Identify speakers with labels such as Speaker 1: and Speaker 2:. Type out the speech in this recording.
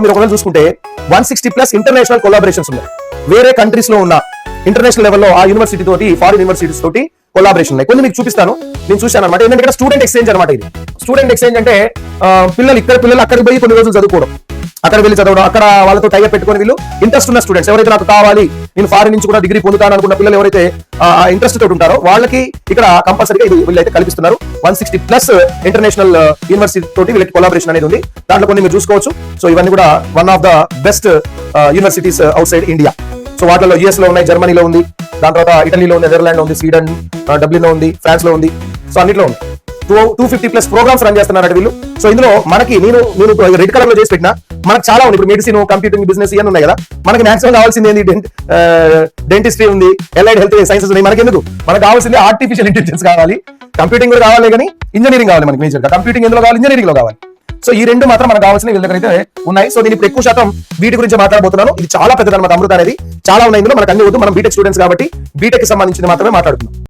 Speaker 1: మీరు ఒకవేళ చూసుకుంటే 160+ ఇంటర్నేషనల్ కొలాబరేషన్స్ ఉన్నాయి. వేరే కంట్రీస్ లో ఉన్న ఇంటర్నేషనల్ లెవెల్లో ఆ యూనివర్సిటీ తోటి, ఫారిన్ యూనివర్సిటీస్ తోటి కొలాబరేషన్ ఉన్నాయి. కొన్ని మీకు చూపిస్తాను. నేను చూశాను అనమాట. ఏంటంటే స్టూడెంట్ ఎక్స్చేంజ్ అనమాట. ఇది స్టూడెంట్ ఎక్స్చేంజ్ అంటే పిల్లలు అక్కడికి పోయి కొన్ని రోజులు చదువుకోవడం, అక్కడ వెళ్ళి చదవడం, అక్కడ వాళ్ళతో టైప్ పెట్టుకుని వీళ్ళు ఇంట్రెస్ట్ ఉన్న స్టూడెంట్స్ ఎవరైతే నాకు కావాలి, నేను ఫారిన్ నుంచి కూడా డిగ్రీ పొందుతాను అనుకున్న పిల్లలు ఎవరైతే ఇంట్రెస్ట్ తోటి ఉంటారో వాళ్ళకి ఇక్కడ కంపల్సరీగా ఇది వీళ్ళైతే కల్పిస్తున్నారు. 160+ ఇంటర్నేషనల్ యూనివర్సిటీ తోటి వీళ్ళకి కొలాబరేషన్ అనేది ఉంది. దాంట్లో కొన్ని మీరు చూసుకోవచ్చు. సో ఇవన్నీ కూడా one of the best universities out side India. So వాటిలో యుఎస్ లో ఉన్నాయి, జర్మనీలో ఉంది, దాని తర్వాత ఇటలీలో ఉంది, నెదర్లాండ్ లో ఉంది, స్వీడన్, డబ్లిన్ లో ఉంది, ఫ్రాన్స్ లో ఉంది. సో అన్నిట్లో ఉంది. 250+ ప్రోగ్రామ్స్ రన్ చేస్తున్నారు వీళ్ళు. సో ఇందులో మనకి నేను రెడ్ కలర్ లో చేసి పెట్టినా మనకు చాలా ఉంది. ఇప్పుడు మెడిసిన్, కంప్యూటింగ్, బిజినెస్ ఇవన్నీ ఉన్నాయి కదా. మనకి మాక్సిమం కావాల్సింది ఏంటి? డెంటిస్ట్రీ ఉంది, ఎలైడ్ హెల్త్ సైన్సెస్ ఉన్నాయి. మనకి ఎందుకు? మనకు కావాల్సింది ఆర్టిఫిషియల్ ఇంటెలిజెన్స్ కావాలి, కంప్యూటింగ్ కూడా కావాలి, కానీ ఇంజనీరింగ్ కావాలి. మనకి మేజర్ కంప్యూటింగ్ ఎందులో కావాలి? ఇంజనీరింగ్ లో కావాలి. సో ఈ రెండు మాత్రం మనకు కావాల్సిన వీళ్ళ దగ్గర అయితే ఉన్నాయి. సో నేను ఇప్పుడు ఎక్కువ శాతం వీటి గురించి మాట్లాడబోతున్నాను. ఇది చాలా పెద్దదన్నమాట. అమృత అనేది చాలా ఉన్నాయి ఇందులో. మనకు అన్ని వద్దు, మనం బీటెక్ స్టూడెంట్స్ కాబట్టి బీటెక్ కి సంబంధించింది మాత్రమే మాట్లాడుతున్నాం.